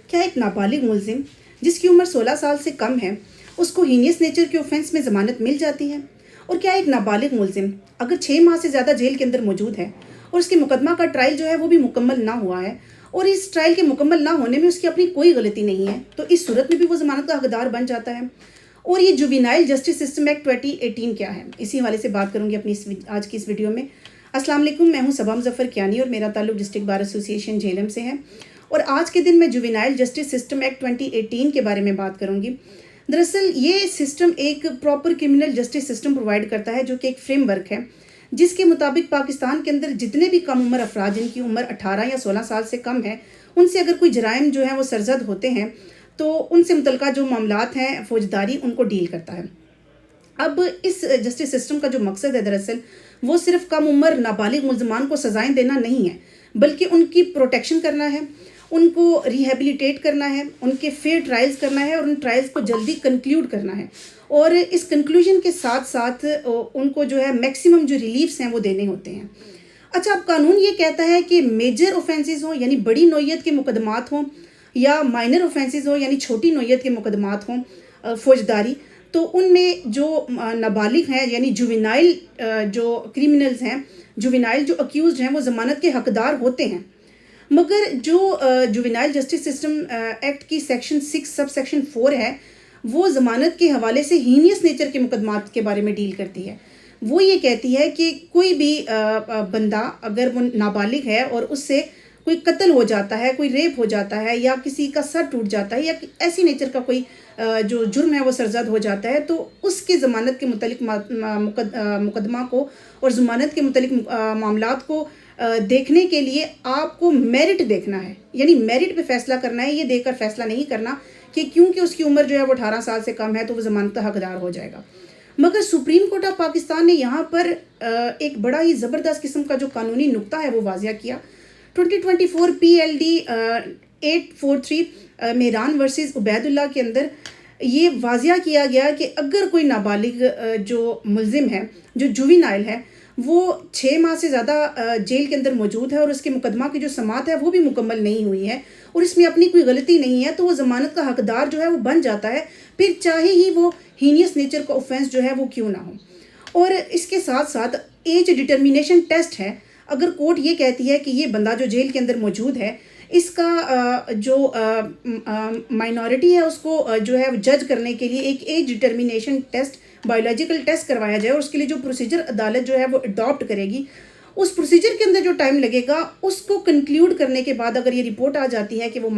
کیا ایک نابالغ ملزم جس کی عمر 16 سال سے کم ہے اس کو ہینیس نیچر کے اوفینس میں ضمانت مل جاتی ہے؟ اور کیا ایک نابالغ ملزم اگر 6 ماہ سے زیادہ جیل کے اندر موجود ہے اور اس کے مقدمہ کا ٹرائل جو ہے وہ بھی مکمل نہ ہوا ہے اور اس ٹرائل کے مکمل نہ ہونے میں اس کی اپنی کوئی غلطی نہیں ہے، تو اس صورت میں بھی وہ ضمانت کا حقدار بن جاتا ہے؟ اور یہ جوینائل جسٹس سسٹم ایکٹ 2018 کیا ہے، اسی حوالے سے بات کروں گی اپنی آج کی اس ویڈیو میں۔ السلام علیکم، میں ہوں صبا مظفر کیانی اور میرا تعلق ڈسٹرکٹ بار ایسوسی ایشن جہلم سے ہے، اور آج کے دن میں جوینائل جسٹس سسٹم ایکٹ 2018 کے بارے میں بات کروں گی۔ دراصل یہ سسٹم ایک proper criminal justice system provide کرتا ہے، جو کہ ایک فریم ورک ہے جس کے مطابق پاکستان کے اندر جتنے بھی کم عمر افراد جن کی عمر 18 یا 16 سال سے کم ہے، ان سے اگر کوئی جرائم جو ہیں وہ سرزد ہوتے ہیں تو ان سے متعلقہ جو معاملات ہیں فوجداری ان کو ڈیل کرتا ہے۔ اب اس جسٹس سسٹم کا جو مقصد ہے دراصل وہ صرف کم عمر نابالغ ملزمان کو سزائیں دینا نہیں ہے، بلکہ ان کی پروٹیکشن کرنا ہے، ان کو ریہیبلیٹیٹ کرنا ہے، ان کے فیئر ٹرائلز کرنا ہے اور ان ٹرائلز کو جلدی کنکلیوڈ کرنا ہے، اور اس کنکلوژن کے ساتھ ساتھ ان کو جو ہے میکسیمم جو ریلیفز ہیں وہ دینے ہوتے ہیں۔ اچھا، اب قانون یہ کہتا ہے کہ میجر اوفینسز ہوں یعنی بڑی نوعیت کے مقدمات ہوں یا مائنر اوفینسز ہوں یعنی چھوٹی نوعیت کے مقدمات ہوں فوجداری، تو ان میں جو نابالغ ہیں یعنی جوینائل جو کریمنلز ہیں، جوینائل جو اکیوزڈ ہیں، وہ ضمانت کے حقدار ہوتے ہیں۔ مگر جو جوینائل جسٹس سسٹم ایکٹ کی سیکشن 6 سب سیکشن 4 ہے، وہ ضمانت کے حوالے سے ہینیس نیچر کے مقدمات کے بارے میں ڈیل کرتی ہے۔ وہ یہ کہتی ہے کہ کوئی بھی بندہ اگر وہ نابالغ ہے اور اس سے کوئی قتل ہو جاتا ہے، کوئی ریپ ہو جاتا ہے یا کسی کا سر ٹوٹ جاتا ہے یا ایسی نیچر کا کوئی جو جرم ہے وہ سرزد ہو جاتا ہے، تو اس کے ضمانت کے متعلق مقدمہ کو اور ضمانت کے متعلق معاملات کو دیکھنے کے لیے آپ کو میرٹ دیکھنا ہے، یعنی میرٹ پہ فیصلہ کرنا ہے، یہ دیکھ کر فیصلہ نہیں کرنا کہ کیونکہ اس کی عمر جو ہے وہ 18 سال سے کم ہے تو وہ ضمانت کا حقدار ہو جائے گا۔ مگر سپریم کورٹ آف پاکستان نے یہاں پر ایک بڑا ہی زبردست قسم کا جو قانونی نقطہ ہے وہ واضح کیا۔ 2024 PLD 843 میران ورسز عبید اللہ کے اندر یہ واضح کیا گیا کہ اگر کوئی نابالغ جو ملزم ہے، جو جوینائل ہے، وہ 6 ماہ سے زیادہ جیل کے اندر موجود ہے اور اس کے مقدمہ کی جو سماعت ہے وہ بھی مکمل نہیں ہوئی ہے اور اس میں اپنی کوئی غلطی نہیں ہے، تو وہ ضمانت کا حقدار جو ہے وہ بن جاتا ہے، پھر چاہے ہی وہ ہینیس نیچر کا اوفینس جو ہے وہ کیوں نہ ہو۔ اور اس کے ساتھ ساتھ ایج ڈٹرمینیشن ٹیسٹ ہے، اگر کورٹ یہ کہتی ہے کہ یہ بندہ جو جیل کے اندر موجود ہے، اس کا جو مائنورٹی ہے اس کو جو ہے جج کرنے کے لیے ایک age determination test, biological test کروایا جائے، اور اس کے لیے جو پروسیجر عدالت جو ہے وہ اڈاپٹ کرے گی، اس پروسیجر کے اندر جو ٹائم لگے گا اس کو کنکلیوڈ کرنے کے بعد اگر یہ رپورٹ آ جاتی ہے کہ وہ